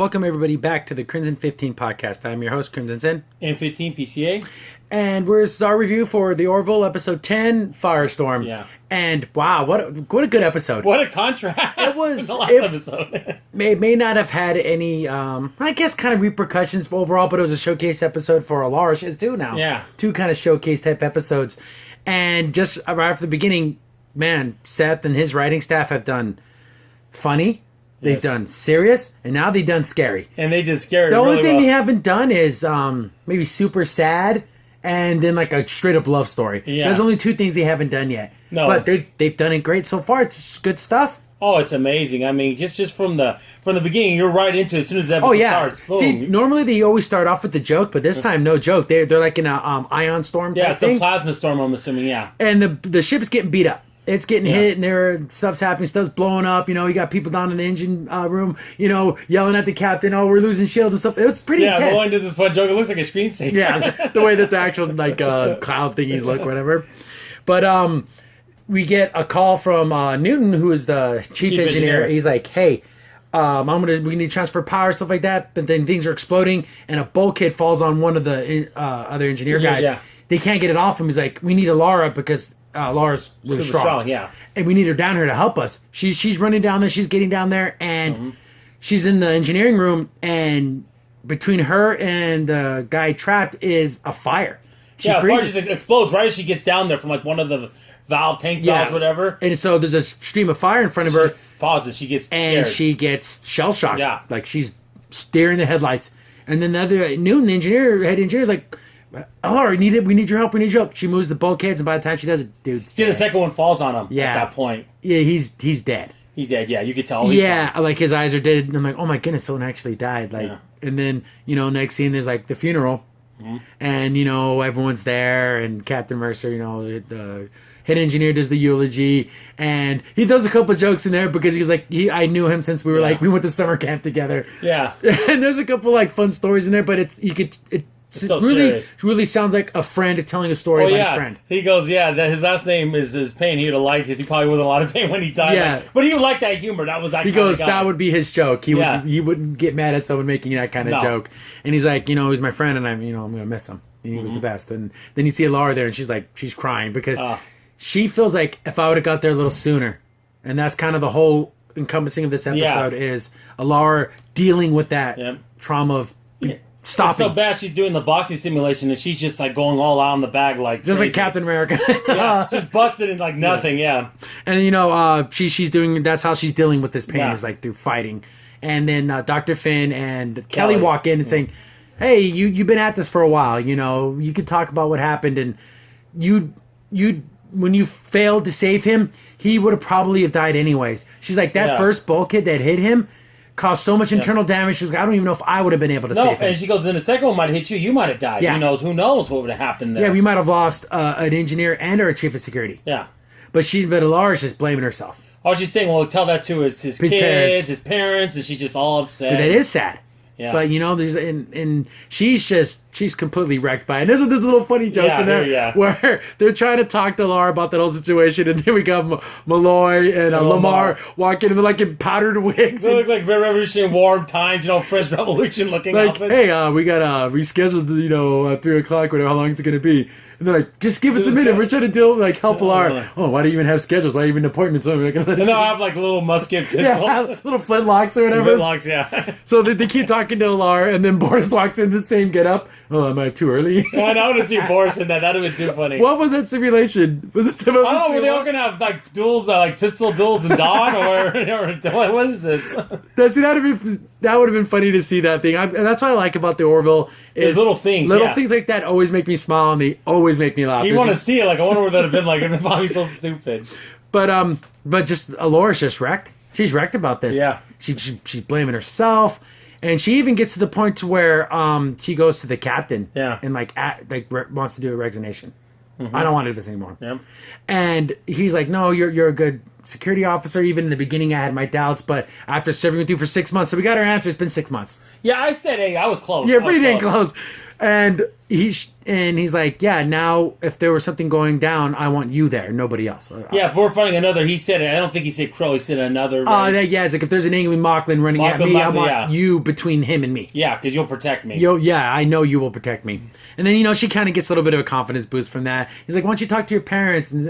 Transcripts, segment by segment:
Welcome everybody back to the Crimson 15 podcast. I'm your host, Crimson Sin. And 15 PCA. And this is our review for the Orville episode 10, Firestorm. Yeah. And wow, what a good episode. What a contrast. It was the last episode. may not have had any I guess kind of repercussions overall, but it was a showcase episode for Alaris too now. Yeah. Two kind of showcase type episodes. And just right after the beginning, man, Seth and his writing staff have done funny. They've done serious, and now they've done scary. And they did scary. The only really thing well. they haven't done is maybe super sad, and then like a straight up love story. Yeah. There's only two things they haven't done yet. No. But they've done it great so far. It's good stuff. Oh, it's amazing. I mean, just from the beginning, you're right into it as soon as the episode starts. Boom. See, normally they always start off with the joke, but this time no joke. They're like in a ion storm. Yeah, type it's thing. a plasma storm. I'm assuming. Yeah. And the ship is getting beat up. It's getting hit, and stuff's happening, stuff's blowing up. You know, you got people down in the engine room, you know, yelling at the captain, "Oh, we're losing shields and stuff." It was pretty intense. Yeah, Lloyd did this fun joke. It looks like a screensaver. Yeah, the way that the actual like cloud thingies look, whatever. But we get a call from Newton, who is the chief engineer. He's like, "Hey, we need to transfer power, stuff like that." But then things are exploding, and a bulkhead falls on one of the other engineer guys. Yeah. They can't get it off him. He's like, "We need a Lara because." Laura's really strong. Yeah. And we need her down here to help us. She's running down there. She's getting down there, and she's in the engineering room. And between her and the guy trapped is a fire. The fire just explodes right as she gets down there from like one of the tank valves, whatever. And so there's a stream of fire in front of her. She pauses. She gets and scared. she gets shell shocked. Yeah. Like she's staring the headlights. And then the other Newton, the head engineer, is like, "Oh, we need your help. We need your help." She moves the bulkheads, and by the time she does it, dude's dead. The second one falls on him. Yeah. At that point. Yeah, he's dead. He's dead. Yeah, you could tell. Like his eyes are dead. And I'm like, oh my goodness, someone actually died. Like, and then next scene there's like the funeral, and everyone's there, and Captain Mercer, the head engineer does the eulogy, and he does a couple of jokes in there because he's like, I knew him since we were we went to summer camp together. Yeah, and there's a couple like fun stories in there, but it really sounds like a friend telling a story about his friend. He goes, that his last name is Pain. He would have liked because he probably was in a lot of pain when he died. Yeah. But he would like that humor. That was He goes, that would be his joke. He wouldn't get mad at someone making that kind of joke. And he's like, he's my friend, and I'm gonna miss him. And he was the best. And then you see Laura there, and she's crying because she feels like if I would have got there a little sooner, and that's kind of the whole encompassing of this episode is Laura dealing with that trauma of stopping. It's so bad she's doing the boxing simulation and she's just like going all out on the bag like just crazy. like Captain America. Just busted in like nothing. And she's doing that's how she's dealing with this pain is like through fighting. And then Dr. Finn and Kelly walk in and saying, "Hey, you've been at this for a while, you could talk about what happened, and you when you failed to save him, he would have probably have died anyways." She's like, that first bulkhead that hit him caused so much internal damage. She's like, I don't even know if I would have been able to save him. And she goes, then the second one might have hit you. You might have died. Yeah. Who knows what would have happened there. Yeah, we might have lost an engineer and our chief of security. Yeah. But Laura's just blaming herself. Oh, she's saying, well, tell that to his kids, his parents, and she's just all upset. But it is sad. Yeah. But there's and she's completely wrecked by it. And there's this little funny joke in there where they're trying to talk to Laura about that whole situation, and then we got Malloy and Lamar walking in like in powdered wigs. They look like Revolutionary War times, French Revolution looking outfits. Hey, we got rescheduled, 3 o'clock, whatever. How long is it going to be? And they're like, just give us a minute. We're trying to help Laura. Oh, why do you even have schedules? Why even appointments? And they'll have like little musket pistols. Little flintlocks or whatever. Flintlocks, yeah. So they keep talking to Laura, and then Boris walks in the same getup. Oh, am I too early? I want to see Boris in that. That would have been too funny. What was that simulation? Was it the I don't know. Were they all going to have like duels, like pistol duels in Dawn? or what is this? That would have been funny to see that thing. And that's what I like about the Orville. Is little things. Little things like that always make me smile, and they always make me laugh. You want to see it. Like, I wonder what that would have been like. It'd probably so stupid. But just Laura's just wrecked. She's wrecked about this. Yeah. She's blaming herself. And she even gets to the point to where she goes to the captain and wants to do a resignation. Mm-hmm. I don't want to do this anymore. Yeah. And he's like, no, you're a good security officer. Even in the beginning, I had my doubts, but after serving with you for 6 months, so we got our answer. It's been 6 months. Yeah, I said, hey, I was close. Yeah, pretty dang close. And he's like, yeah, now if there was something going down, I want you there, nobody else. Yeah, before finding another, he said it. I don't think he said Crow. He said another. Yeah, it's like if there's an England Mocklin running at me, I want you between him and me. Yeah, because you'll protect me. Yeah, I know you will protect me. And then, she kind of gets a little bit of a confidence boost from that. He's like, why don't you talk to your parents and,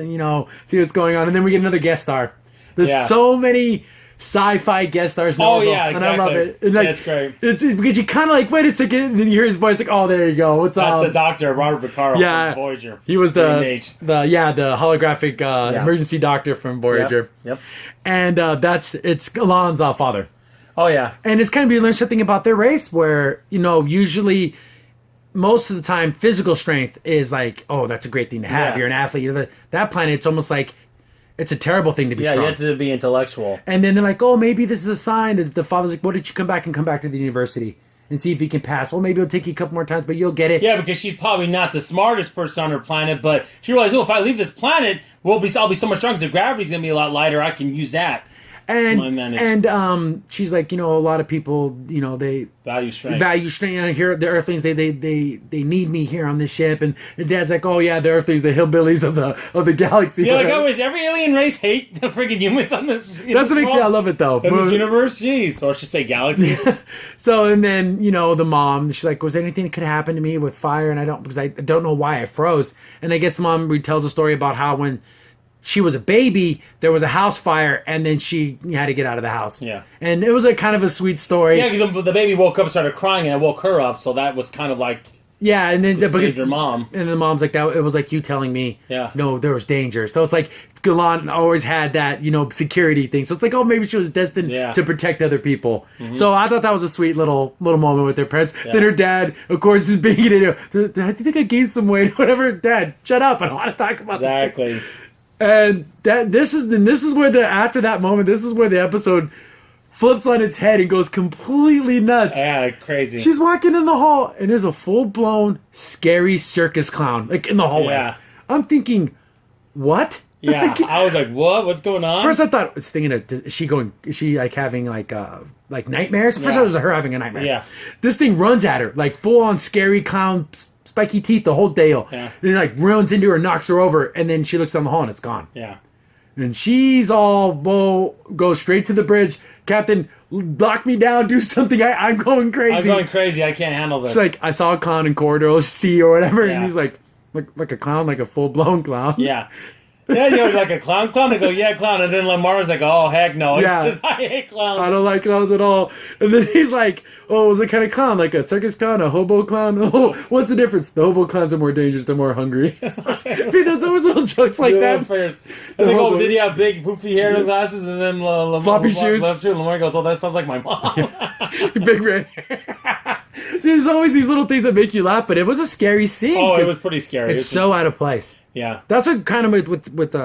see what's going on? And then we get another guest star. There's so many sci-fi guest stars in Orville, exactly. And I love it. And that's great. It's because you kind of like, wait a second, and then you hear his voice like, oh, there you go. What's up? That's the doctor, Robert Picardo from Voyager. He was the holographic emergency doctor from Voyager. Yep. And it's Galan's father. Oh, yeah. And it's kind of, you learn something about their race where, usually most of the time physical strength is like, oh, that's a great thing to have. You're an athlete. That planet, it's almost like, it's a terrible thing to be strong. Yeah, you have to be intellectual. And then they're like, oh, maybe this is a sign. And the father's like, what did you come back to the university and see if you can pass? Well, maybe it'll take you a couple more times, but you'll get it. Yeah, because she's probably not the smartest person on her planet, but she realized, if I leave this planet, I'll be so much stronger because the gravity's going to be a lot lighter. I can use that. And she's like, a lot of people, they value strength. Here, the Earthlings, they need me here on this ship. And Dad's like, oh yeah, the Earthlings, the hillbillies of the galaxy. Yeah, does every alien race hate the freaking humans on this? That's what makes it. I love it though. In this universe, jeez, or I should say galaxy. So and then the mom, she's like, was there anything that could happen to me with fire? And I don't know why I froze. And I guess the mom retells a story about how when she was a baby, there was a house fire, and then she had to get out of the house. Yeah. And it was a kind of a sweet story. Yeah, because the baby woke up and started crying, and it woke her up, so that was kind of like... Yeah, and then... saved her mom. And the mom's like, that. It was like you telling me, no, there was danger. So it's like, Galan always had that, security thing. So it's like, oh, maybe she was destined to protect other people. Mm-hmm. So I thought that was a sweet little moment with their parents. Yeah. Then her dad, of course, is being an idiot. Dad, do you think I gained some weight? Whatever. Dad, shut up. I don't want to talk about this. Exactly. And this is where after that moment, this is where the episode flips on its head and goes completely nuts. Yeah, crazy. She's walking in the hall, and there's a full-blown scary circus clown, like, in the hallway. Yeah. I'm thinking, what? Yeah, I was like, what? What's going on? First I thought, I was thinking, is she like having like nightmares? First I was her having a nightmare. Yeah. This thing runs at her, like full-on scary clown, spiky teeth, the whole deal. Yeah. Then like runs into her, knocks her over, and then she looks down the hall and it's gone. Yeah. And she's all, goes straight to the bridge. Captain, lock me down, do something. I'm going crazy. I'm going crazy. I can't handle this. She's like, I saw a clown in corridor C or whatever, and he's like a clown, like a full-blown clown. Yeah. Yeah, you're like a clown. They go, yeah, clown. And then Lamar's like, oh, heck no. He says, I hate clowns. I don't like clowns at all. And then he's like, oh, what's the kind of clown? Like a circus clown? A hobo clown? Oh, what's the difference? The hobo clowns are more dangerous. They're more hungry. See, there's always little jokes like that. And they go, did he have big poofy hair and glasses? And then floppy shoes. Lamar goes, oh, that sounds like my mom. Big red hair. See, there's always these little things that make you laugh, but it was a scary scene. Oh, it was pretty scary. It's so out of place. Yeah. That's what kind of with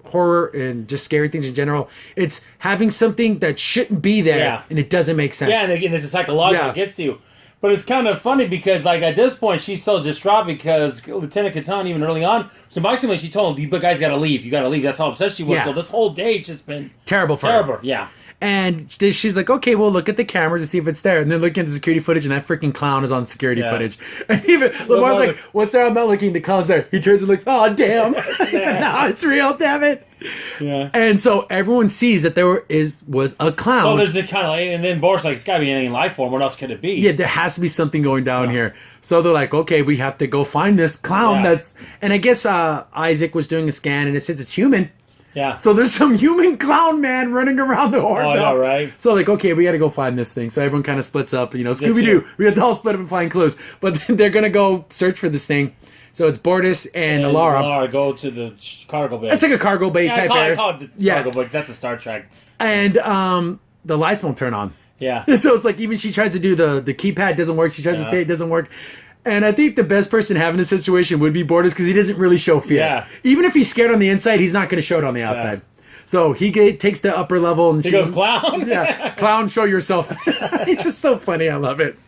horror and just scary things in general. It's having something that shouldn't be there and it doesn't make sense. Yeah, and again, it's a psychological. It gets to you. But it's kind of funny because, like, at this point, she's so distraught because Lieutenant Catan, even early on, to Maximilian, she told him, you guys got to leave. You got to leave. That's how upset she was. Yeah. So this whole day, it's just been terrible for her. Yeah. And she's like, okay, well, look at the cameras to see if it's there. And then look at the security footage, and that freaking clown is on security footage. And even Lamar's like, what's there? I'm not looking. The clown's there. He turns and looks, oh, damn. No, it's real, damn it. Yeah. And so everyone sees that there was a clown. So there's the kind of, and then Boris like, it's got to be an alien life form. What else could it be? Yeah, there has to be something going down here. So they're like, okay, we have to go find this clown and I guess Isaac was doing a scan, and it says it's human. Yeah. So there's some human clown man running around the horde. Oh, I know, right? So like, okay, we got to go find this thing. So everyone kind of splits up. Scooby-Doo. We have to all split up and find clues. But they're going to go search for this thing. So it's Bortus and Alara. Alara go to the cargo bay. It's like a cargo bay type area. I call it the cargo bay. That's a Star Trek. And the lights won't turn on. Yeah. So it's like even she tries to do the keypad doesn't work. She tries to say it doesn't work. And I think the best person having this situation would be Bortus because he doesn't really show fear. Yeah. Even if he's scared on the inside, he's not going to show it on the outside. Yeah. So he takes the upper level and he goes, clown. Yeah, clown, show yourself. It's just so funny. I love it.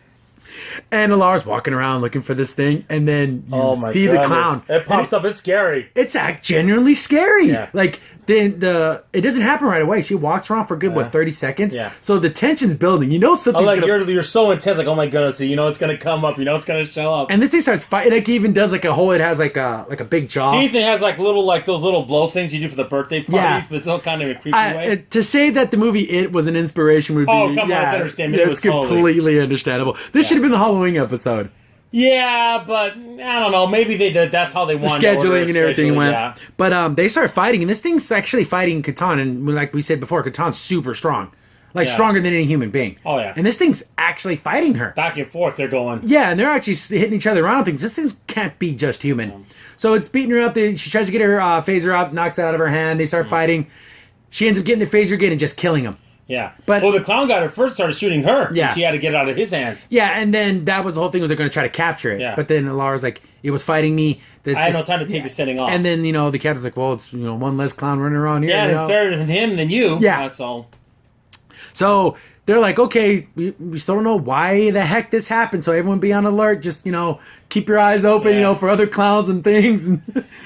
And Alara's walking around looking for this thing, and then you see the clown. It pops up. It's scary. It's genuinely scary. Yeah. Like the it doesn't happen right away. She walks around for a good 30 seconds. Yeah. So the tension's building. You know something's like you're so intense. Like, oh my goodness, you know it's gonna come up. You know it's gonna show up. And this thing starts fighting. Like, it even does like a whole. It has like a big jaw. See, Ethan has like those little blow things you do for the birthday parties, but it's all kind of a creepy way. To say that the movie It was an inspiration would be come on, it's understandable. It's completely understandable. This should have been the Halloween episode. Yeah, but I don't know. Maybe they did. That's how they wanted scheduling and everything went. Yeah. But they start fighting, and this thing's actually fighting Catan. And like we said before, Catan's super strong, stronger than any human being. Oh yeah. And this thing's actually fighting her. Back and forth, they're going. Yeah, and they're actually hitting each other around things. This thing can't be just human. No. So it's beating her up. She tries to get her phaser out, knocks it out of her hand. They start fighting. She ends up getting the phaser again and just killing him. Yeah. But the clown guy at first started shooting her. Yeah. And she had to get it out of his hands. Yeah, and then that was the whole thing, was they're going to try to capture it. Yeah. But then Lara's like, it was fighting me. I had no time to take this setting off. And then, the captain's like, well, it's, one less clown running around here. Yeah, and it's better than him than you. Yeah. That's all. So they're like, okay, we still don't know why the heck this happened. So everyone be on alert. Just, keep your eyes open, for other clowns and things. And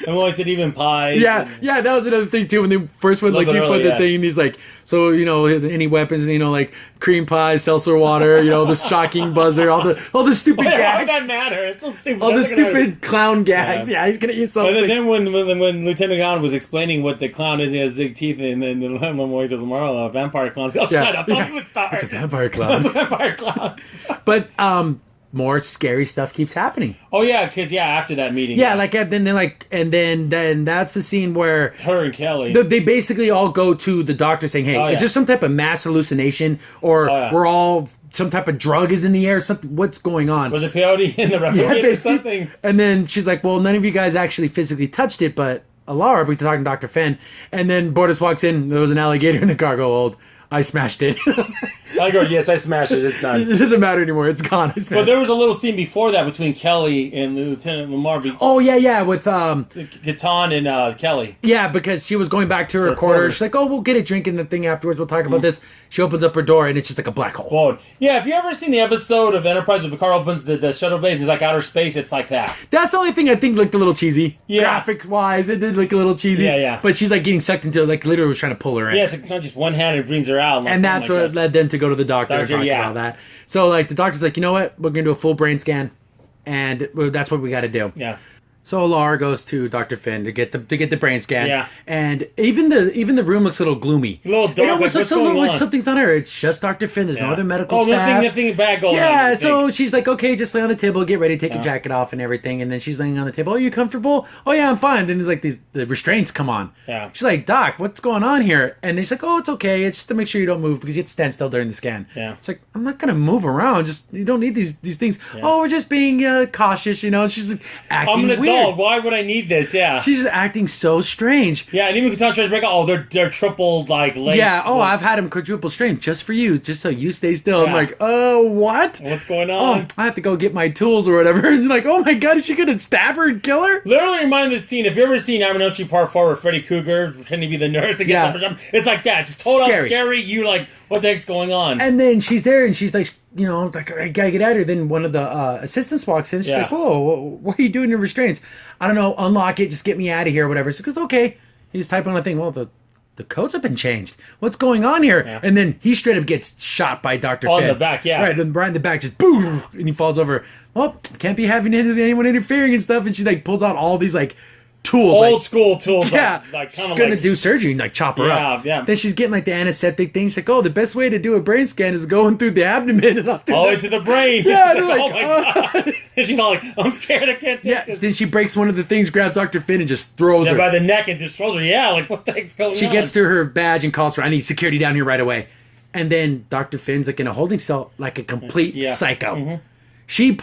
we said even pies. Yeah, that was another thing too. When they first went looking for the thing, he's like, so any weapons, like cream pie, seltzer water, the shocking buzzer, all the stupid gags. Why that matter? It's so stupid. All the stupid clown gags. Yeah, he's gonna use those. And then when Lieutenant Gon was explaining what the clown is, he has big teeth, and then the boy does tomorrow, vampire clowns. Oh, shut up! Don't even start. It's a vampire clown. It's a vampire clown. But more scary stuff keeps happening. Oh yeah, because after that meeting. Yeah, then that's the scene where her and Kelly. They basically all go to the doctor saying, "Hey, is there some type of mass hallucination, or we're all some type of drug is in the air? Something? What's going on? Was it peyote in the refrigerator or something?" And then she's like, "Well, none of you guys actually physically touched it, but Alara, we're talking to Dr. Finn." And then Bortus walks in. There was an alligator in the cargo hold. I smashed it. I go, yes, I smashed it. It's done. It doesn't matter anymore. It's gone. But there was a little scene before that between Kelly and Lieutenant Lamar. Oh, yeah, with Catan and Kelly. Yeah, because she was going back to her quarters. She's like, oh, we'll get a drink in the thing afterwards. We'll talk about this. She opens up her door, and it's just like a black hole. Whoa. Yeah, if you ever seen the episode of Enterprise where Picard opens the shuttle bay, it's like outer space, it's like that. That's the only thing I think looked a little cheesy. Yeah. Graphic-wise, it did look a little cheesy. Yeah. But she's like getting sucked into it, like literally was trying to pull her in. Yeah, it's not just one hand, it brings her out. And that's what led them to go to the doctor and talk about that. So, the doctor's like, you know what? We're going to do a full brain scan, and that's what we got to do. Yeah. So Lar goes to Dr. Finn to get the brain scan. Yeah. And even the room looks a little gloomy. A little dark. It almost looks a little like something's on her. It's just Dr. Finn. There's no other medical staff. Nothing bad going on. Yeah, so she's like, okay, just lay on the table, get ready, take your jacket off and everything. And then she's laying on the table. Are you comfortable? Oh, yeah, I'm fine. Then there's like the restraints come on. Yeah. She's like, Doc, what's going on here? And he's like, oh, it's okay. It's just to make sure you don't move because you have to stand still during the scan. Yeah. It's like, I'm not going to move around. Just, you don't need these things. Yeah. Oh, we're just being cautious, And she's like, acting weird. I'm an adult. Why would I need this? Yeah. She's just acting so strange. Yeah, and even Catan tries to break out. Oh, they're triple legs. Yeah. Oh, I've had him quadruple strength just for you, just so you stay still. Yeah. I'm like, oh, what? What's going on? Oh, I have to go get my tools or whatever. And like, oh my god, is she gonna stab her and kill her? Literally remind the scene. If you ever seen I'm Street Part 4 with Freddy Krueger pretending to be the nurse and gets up, it's like that. It's totally scary. You like, what the heck's going on? And then she's there and she's like, like, I gotta get out of here. Then one of the assistants walks in. She's like, whoa, what are you doing in restraints? I don't know, unlock it, just get me out of here or whatever. So he goes, okay. He just type on the thing. Well, the codes have been changed. What's going on here? Yeah. And then he straight up gets shot by Dr. Finn. On the back, yeah. Right, and right in the back, just boom, and he falls over. Well, can't be having anyone interfering and stuff. And she like pulls out all these like tools, old school tools. Yeah, like she's gonna do surgery and like chop her up. Yeah. Then she's getting like the antiseptic thing. She's like, oh, the best way to do a brain scan is going through the abdomen and up all into the brain. Yeah, like, oh my god. And she's all like, I'm scared, I can't take this. Then she breaks one of the things, grabs Dr. Finn and just throws her by the neck and just throws her. Yeah, like what the heck's going on? She gets to her badge and calls for, I need security down here right away. And then Dr. Finn's like in a holding cell like a complete psycho. Mm-hmm. She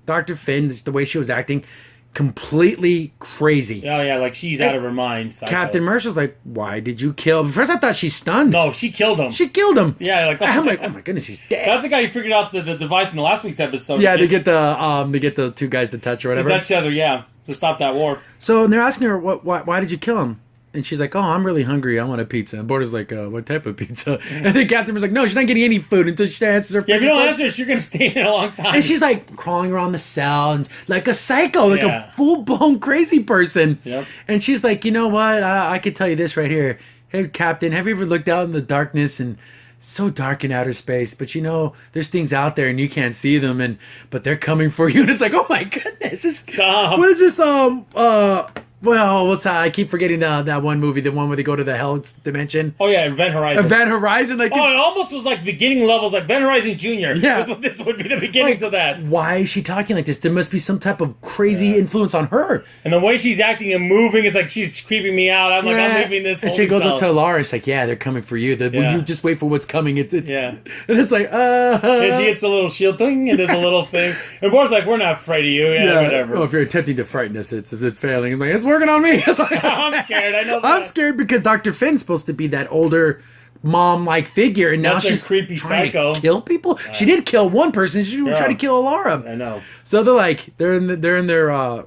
Dr. Finn, just the way she was acting, completely crazy. Oh yeah, like she's out of her mind. Psycho. Captain Mercer's like, why did you kill? First I thought she's stunned. No, she killed him. Yeah, like I'm like, oh my goodness, he's dead. That's the guy who figured out the device in the last week's episode. Yeah, to get the two guys to touch or whatever. To touch each other, yeah, to stop that war. So they're asking her, why did you kill him? And she's like, oh, I'm really hungry. I want a pizza. And Border's like, what type of pizza? And then Captain was like, no, she's not getting any food until she answers her. Yeah, if you don't answer, you're going to stay there a long time. And she's like crawling around the cell and like a psycho, like a full-blown crazy person. Yep. And she's like, you know what? I could tell you this right here. Hey, Captain, have you ever looked out in the darkness and so dark in outer space, but there's things out there and you can't see them, but they're coming for you. And it's like, oh my goodness. Stop. What is this? Well, what's that? I keep forgetting that one movie, the one where they go to the hell dimension. Oh yeah, Event Horizon. Event Horizon, like it almost was like beginning levels, like Event Horizon Junior. Yeah, this would be the beginnings of that. Why is she talking like this? There must be some type of crazy influence on her. And the way she's acting and moving is like she's creeping me out. I'm like, I'm leaving this. And she goes up to Laura. She's like, yeah, they're coming for you. You just wait for what's coming. It's and it's like, And she hits a little shield thing, and there's a little thing. And Bora's like, we're not afraid of you. Yeah, whatever. Oh, if you're attempting to frighten us, it's failing. I'm like, it's working on me. I'm scared. I know that. I'm scared because Dr. Finn's supposed to be that older mom-like figure, and now she's creepy psycho. To kill people. She did kill one person. She was trying to kill Alara. I know. So they're in their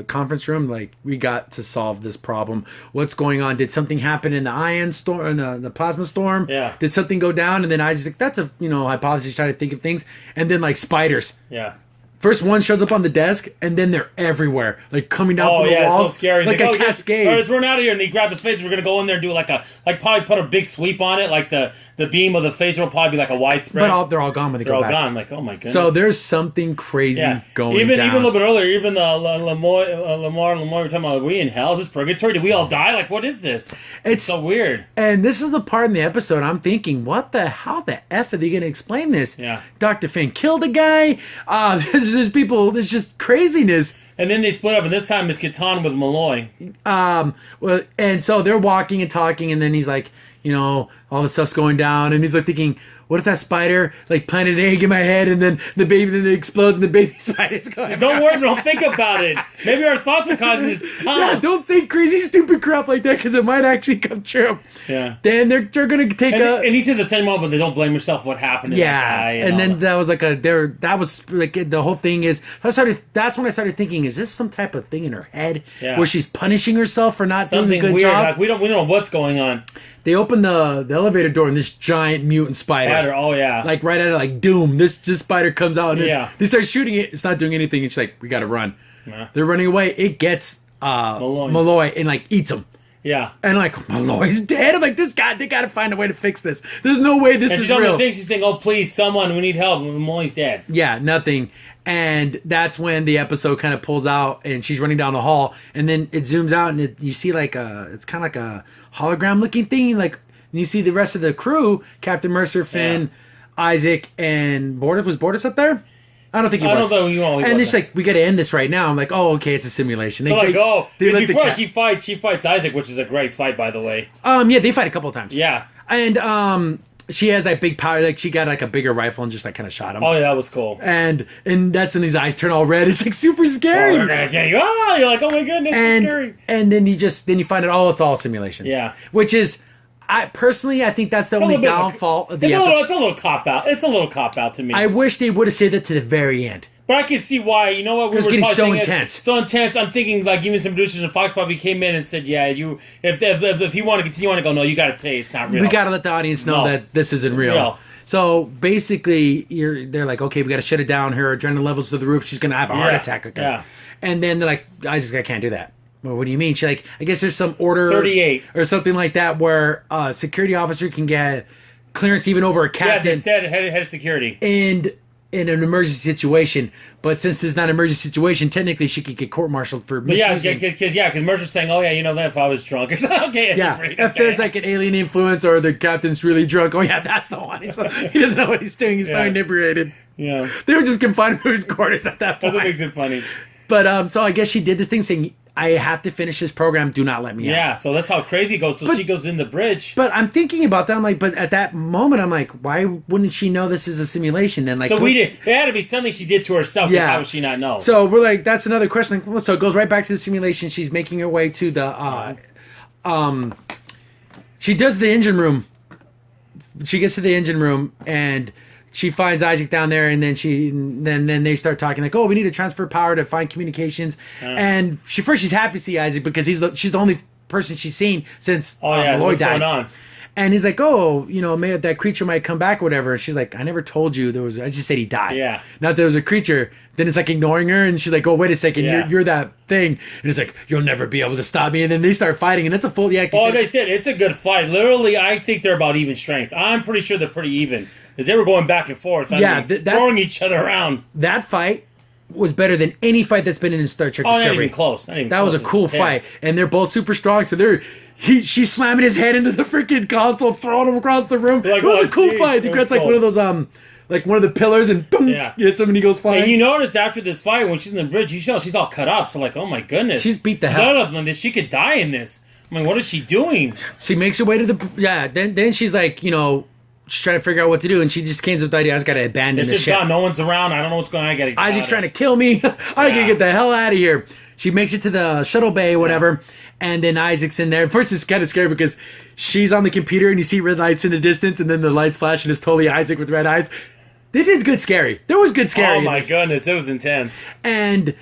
conference room. Like, we got to solve this problem. What's going on? Did something happen in the ion storm, in the plasma storm? Yeah. Did something go down? And then I just like, that's a hypothesis. Trying to think of things, and then like spiders. Yeah. First one shows up on the desk, and then they're everywhere, like coming down from the walls, it's so scary. like a cascade. Let's run out of here, and they grab the phaser. We're gonna go in there and do probably put a big sweep on it, like the beam of the phaser will probably be like a widespread. But they're all gone when they go back. They're all gone. Like, oh my goodness. So there's something crazy going down. Even a little bit earlier, even Lamar, we were talking about, are we in hell? Is this purgatory? Did we all die? Like, what is this? It's so weird. And this is the part in the episode I'm thinking, how the F are they going to explain this? Yeah. Dr. Finn killed a guy. There's people, there's just craziness. And then they split up, and this time it's Catan with Malloy. Well, and so they're walking and talking, and then he's like, all the stuff's going down, and he's like thinking, what if that spider like planted an egg in my head, and then it explodes, and the baby spider's going? Don't worry, don't think about it. Maybe our thoughts are causing this stuff. Yeah, don't say crazy, stupid crap like that, because it might actually come true. Yeah. Then they're gonna take and he says a 10 moment, but they don't blame yourself for what happened. And then that was like the whole thing is. That's when I started thinking, is this some type of thing in her head where she's punishing herself for not doing a good weird, job? Like, we don't know what's going on. They open the elevator door, and this giant mutant spider. Oh yeah. Like right at it, like doom. This spider comes out, and they start shooting it. It's not doing anything. It's like, we got to run. Yeah. They're running away. It gets Malloy and like eats him. Yeah. And like, Malloy's dead. I'm like, they got to find a way to fix this. There's no way this is real. She's saying, oh please, someone, we need help. Malloy's dead. Yeah, nothing. And that's when the episode kind of pulls out, and she's running down the hall, and then it zooms out, and you see like it's kind of like a hologram looking thing, like, and you see the rest of the crew, Captain Mercer, Finn, Isaac, and Bordas. Was Bordas up there? I don't think he was. I don't know. And it's like, we got to end this right now. I'm like, oh, okay, it's a simulation. Before she fights Isaac, which is a great fight, by the way. Yeah, they fight a couple of times. Yeah. And she has that big power, like she got like a bigger rifle and just like kind of shot him. Oh yeah, that was cool. And that's when his eyes turn all red. It's like super scary. Oh, they're gonna get you. Oh, you're like, oh my goodness, it's scary. And then you find out, it's all simulation. Yeah. Which is, I think that's the only downfall of the episode. It's a little cop out. It's a little cop out to me. I wish they would have said that to the very end. But I can see why. You know what? It was getting so intense. So intense. I'm thinking like even some producers in Fox probably came in and said, "Yeah, if you want to continue on to go, no, you got to say it's not real. We got to let the audience know that this isn't real." So basically, they're like, "Okay, we got to shut it down. Her adrenaline levels through the roof. She's gonna have a heart attack again." Yeah. And then they're like, "Isaac, I can't do that." Well, what do you mean? She's like, "I guess there's some order 38 or something like that where a security officer can get clearance even over a captain." Yeah, they said head of security. And in an emergency situation, but since this is not an emergency situation, technically she could get court-martialed for misusing. Because Mercer's saying, "Oh yeah, you know that if I was drunk or something." Okay, if there's like an alien influence or the captain's really drunk, oh yeah, that's the one. He doesn't know what he's doing. He's so inebriated. Yeah, they were just confined to his quarters at that point. That's what makes it funny. But so I guess she did this thing saying, I have to finish this program. Do not let me out. Yeah, so that's how crazy it goes. So she goes in the bridge. But I'm thinking about that. I'm like, but at that moment, I'm like, why wouldn't she know this is a simulation then? Like, so it had to be something she did to herself. Yeah. How would she not know? So we're like, that's another question. So it goes right back to the simulation. She's making her way to the, she does the engine room. She gets to the engine room and she finds Isaac down there, and then they start talking like, oh, we need to transfer power to find communications. And she's happy to see Isaac because she's the only person she's seen since Malloy died. What's going on? And he's like, oh, maybe that creature might come back or whatever. And she's like, I never told you there was. I just said he died. Yeah. Not there was a creature. Then it's like ignoring her, and she's like, oh, wait a second, you're that thing. And it's like, you'll never be able to stop me. And then they start fighting, and it's a full. Yeah. They said it's a good fight. Literally, I think they're about even strength. I'm pretty sure they're pretty even because they were going back and forth. Throwing each other around. That fight was better than any fight that's been in Star Trek Discovery. Not even close. That was a cool fight, and they're both super strong. So she's slamming his head into the freaking console, throwing him across the room. It was a cool fight. He grabs like one of those like one of the pillars and boom, hits him and he goes flying. And you notice after this fight when she's in the bridge, she's all cut up. So like, oh my goodness, she's beat the hell up. She could die in this. I mean, what is she doing? She makes her way to the Then she's like, she's trying to figure out what to do, and she just came up with the idea. I just got to abandon the ship. No one's around. I don't know what's going on. I got to. Isaac's trying to kill me. I gotta get the hell out of here. She makes it to the shuttle bay, whatever, and then Isaac's in there. First, it's kind of scary because she's on the computer and you see red lights in the distance, and then the lights flash and it's totally Isaac with red eyes. They did good scary. There was good scary. Oh my goodness, it was intense. And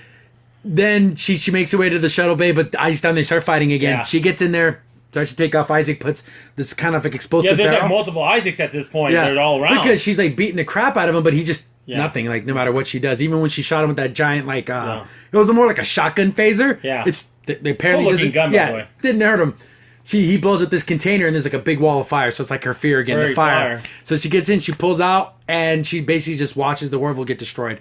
then she makes her way to the shuttle bay, but Isaac's down there, start fighting again. Yeah. She gets in there, starts to take off. Isaac puts this kind of like explosive. Yeah, there's like multiple Isaacs at this point. Yeah. They're all around because she's like beating the crap out of him, but he just nothing. Like no matter what she does, even when she shot him with that giant it was more like a shotgun phaser. Yeah, it's apparently doesn't. Gun, by the way. Didn't hurt him. He blows up this container and there's like a big wall of fire, so it's like her fear again, the fire. So she gets in, she pulls out, and she basically just watches the Orville get destroyed.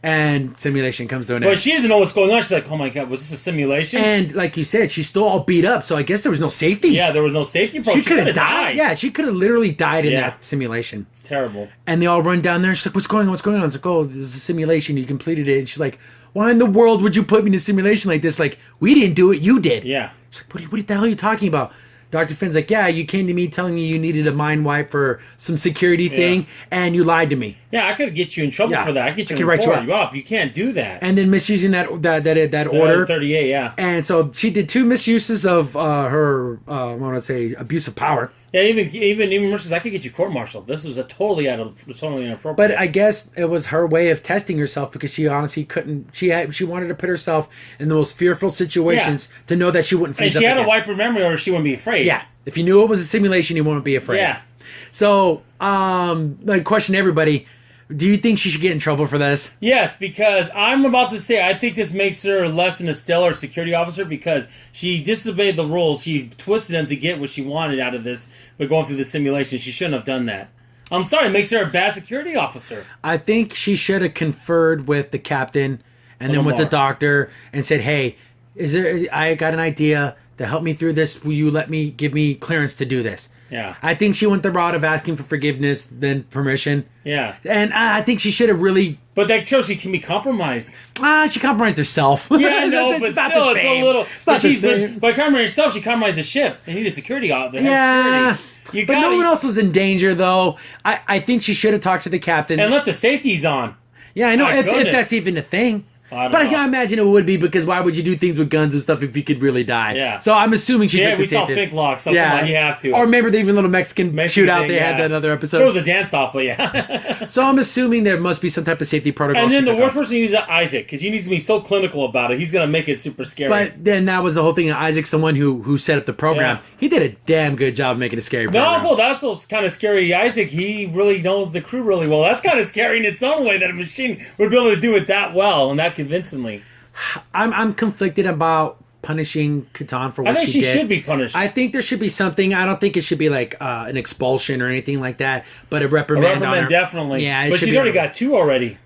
And simulation comes to an end. But she doesn't know what's going on. She's like, oh my god, was this a simulation? And like you said, she's still all beat up, so I guess there was no safety. Yeah, there was no safety. She could have died. Yeah, she could have literally died in that simulation. It's terrible. And they all run down there. She's like, what's going on? What's going on? It's like, oh, this is a simulation. You completed it. And she's like, why in the world would you put me in a simulation like this? Like, we didn't do it. You did. Yeah. She's like, what the hell are you talking about? Dr. Finn's like, yeah, you came to me telling me you needed a mind wipe for some security thing, and you lied to me. Yeah, I could get you in trouble for that. I could get you write you up. You can't do that. And then misusing that order. 38, yeah. And so she did 2 misuses of her, I want to say, abuse of power. Yeah, even versus I could get you court-martialed. This was totally inappropriate. But I guess it was her way of testing herself because she honestly couldn't. She wanted to put herself in the most fearful situations to know that she wouldn't freeze up. And she had to wipe her memory, or she wouldn't be afraid. Yeah, if you knew it was a simulation, you wouldn't be afraid. Yeah. So, question to everybody. Do you think she should get in trouble for this? Yes, because I'm about to say I think this makes her less than a stellar security officer because she disobeyed the rules. She twisted them to get what she wanted out of this, but going through the simulation, she shouldn't have done that. I'm sorry, it makes her a bad security officer. I think she should have conferred with the captain and then with the doctor and said, hey, I got an idea to help me through this. Will you give me clearance to do this? Yeah. I think she went the route of asking for forgiveness, then permission. Yeah. And I think she should have really... But that shows she can be compromised. She compromised herself. Yeah, I know, but still, it's a little... It's not the same. By compromising herself, she compromised the ship. They needed security out there. Yeah. But no one else was in danger, though. I think she should have talked to the captain. And left the safeties on. Yeah, I know, if that's even a thing. I can't imagine it would be because why would you do things with guns and stuff if you could really die? Yeah. So I'm assuming she took the safety. Yeah, we saw Fink Lock. Something like you have to. Or maybe the even little Mexican shootout they had that other episode. It was a dance-off, but yeah. So I'm assuming there must be some type of safety protocol. And then the worst person to use is Isaac because he needs to be so clinical about it. He's going to make it super scary. But then that was the whole thing. Isaac's someone who set up the program. Yeah. He did a damn good job of making it scary. That's also kind of scary. Isaac, he really knows the crew really well. That's kind of scary in its own way that a machine would be able to do it that well and that convincingly. I'm conflicted about punishing Catan for what she did. I think she should be punished. I think there should be something. I don't think it should be like an expulsion or anything like that, but a reprimand. Definitely. Yeah, but she's already got 2 already.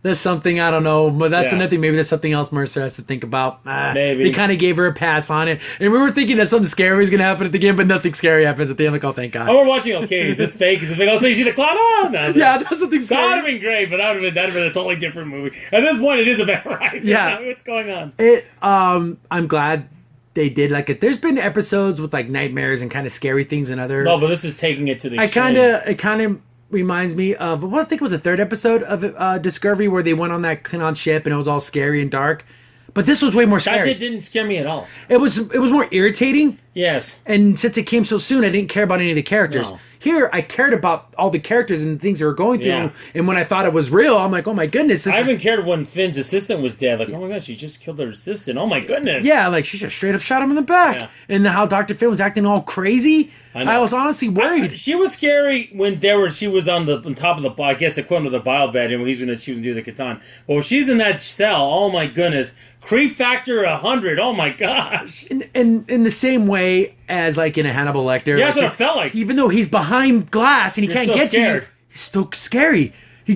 There's something, I don't know, but that's another thing. Maybe there's something else Mercer has to think about. Maybe. They kind of gave her a pass on it. And we were thinking that something scary was going to happen at the end, but nothing scary happens at the end. Like, oh, thank God. Oh, we're watching, okay, is this fake? Is this fake? Oh, so you see the clown? Oh, no. Yeah, that's something scary. That would have been great, but that would have been a totally different movie. At this point, it is a vampire. Yeah. What's going on? I'm glad they did like it. There's been episodes with like nightmares and kind of scary things and other... No, but this is taking it to the extreme. It kind of reminds me of I think it was the 3rd episode of Discovery where they went on that Klingon ship and it was all scary and dark. But this was way more scary. That didn't scare me at all. It was more irritating Yes. And since it came so soon, I didn't care about any of the characters. No. Here, I cared about all the characters and the things they were going through. Yeah. And when I thought it was real, I'm like, oh my goodness. I even cared when Finn's assistant was dead. Like, oh my gosh, she just killed her assistant. Oh my goodness. Yeah, like she just straight up shot him in the back. Yeah. And how Dr. Finn was acting all crazy. I was honestly worried. She was scary when she was on top of the, I guess, equivalent of the bio bed, and when she was going to do the Catan. But when she's in that cell, oh my goodness. Creep factor 100. Oh my gosh. In the same way as like in a Hannibal Lecter. Yeah, that's what it felt like. Even though he's behind glass and he can't get scared. to you, he's still scary. She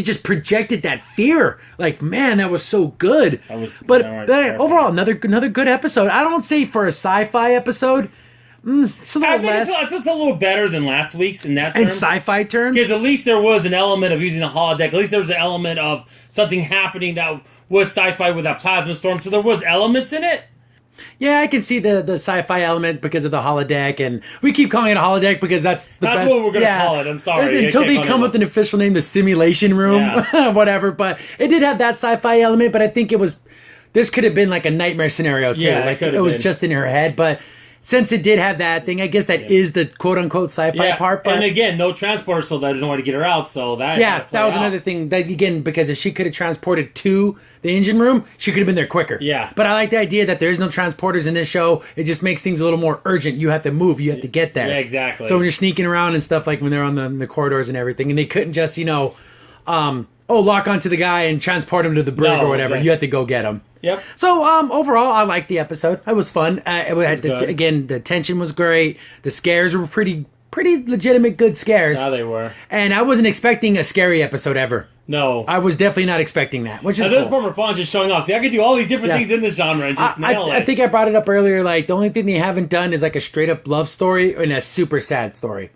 just projected that fear. Like, man, that was so good. Overall, another good episode. I don't say for a sci-fi episode. It's a little less. It's a little better than last week's in that term. In sci-fi terms? Because at least there was an element of using the holodeck. At least there was an element of something happening that was sci-fi with that plasma storm. So there was elements in it. Yeah, I can see the sci-fi element because of the holodeck, and we keep calling it a holodeck because that's what we're going to call it. I'm sorry. Until they come with an official name, the simulation room, whatever. But it did have that sci-fi element, but I think this could have been like a nightmare scenario too. Yeah, like it was just in her head, but since it did have that thing, I guess that is the quote-unquote sci-fi part. But, and again, no transporter, so there's no way to get her out. So that was another thing. That, again, because if she could have transported to the engine room, she could have been there quicker. Yeah. But I like the idea that there is no transporters in this show. It just makes things a little more urgent. You have to move. You have to get there. Yeah, exactly. So when you're sneaking around and stuff, like when they're on the corridors and everything, and they couldn't just, lock onto the guy and transport him to the brig or whatever. Exactly. You have to go get him. Yep. So overall, I liked the episode. It was fun. Again, the tension was great. The scares were pretty legitimate, good scares. Yeah, they were. And I wasn't expecting a scary episode ever. No. I was definitely not expecting that, which is cool. This part of fun just showing off. See, I could do all these different things in this genre and just nail it. I think I brought it up earlier. Like, the only thing they haven't done is like a straight up love story and a super sad story.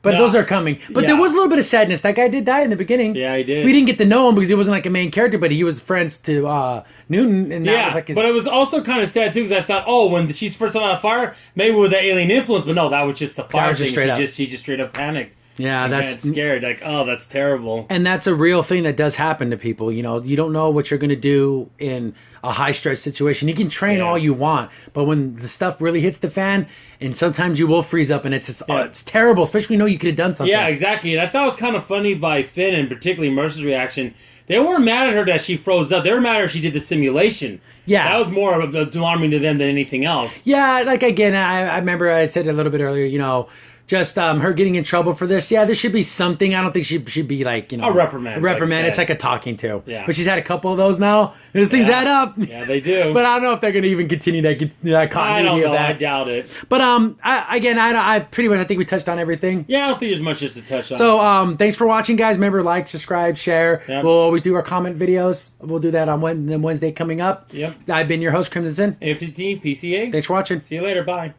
But those are coming. But there was a little bit of sadness. That guy did die in the beginning. Yeah, he did. We didn't get to know him because he wasn't like a main character, but he was friends to Newton. And that was like his... but it was also kind of sad too because I thought, when she's first on fire, maybe it was that alien influence. But no, that was just the fire thing. She just straight up panicked. Yeah, that's scared. Like, oh, that's terrible. And that's a real thing that does happen to people. You know, you don't know what you're going to do in a high stress situation. You can train all you want, but when the stuff really hits the fan, and sometimes you will freeze up, and it's terrible. Especially when you know you could have done something. Yeah, exactly. And I thought it was kind of funny by Finn and particularly Mercer's reaction. They weren't mad at her that she froze up. They were mad at her she did the simulation. Yeah, that was more alarming to them than anything else. Yeah, like again, I remember I said a little bit earlier. You know. Just her getting in trouble for this. Yeah, there should be something. I don't think she should be like, a reprimand. A reprimand. It's like a talking to. Yeah. But she's had a couple of those now. Those things add up. Yeah, they do. But I don't know if they're going to even continue that continuity. I don't know. Of that. I doubt it. But I pretty much think we touched on everything. Yeah, I don't think there's much just to touch on. So thanks for watching, guys. Remember, like, subscribe, share. Yep. We'll always do our comment videos. We'll do that on Wednesday coming up. Yep. I've been your host, Crimson Sin. A15 PCA. Thanks for watching. See you later. Bye.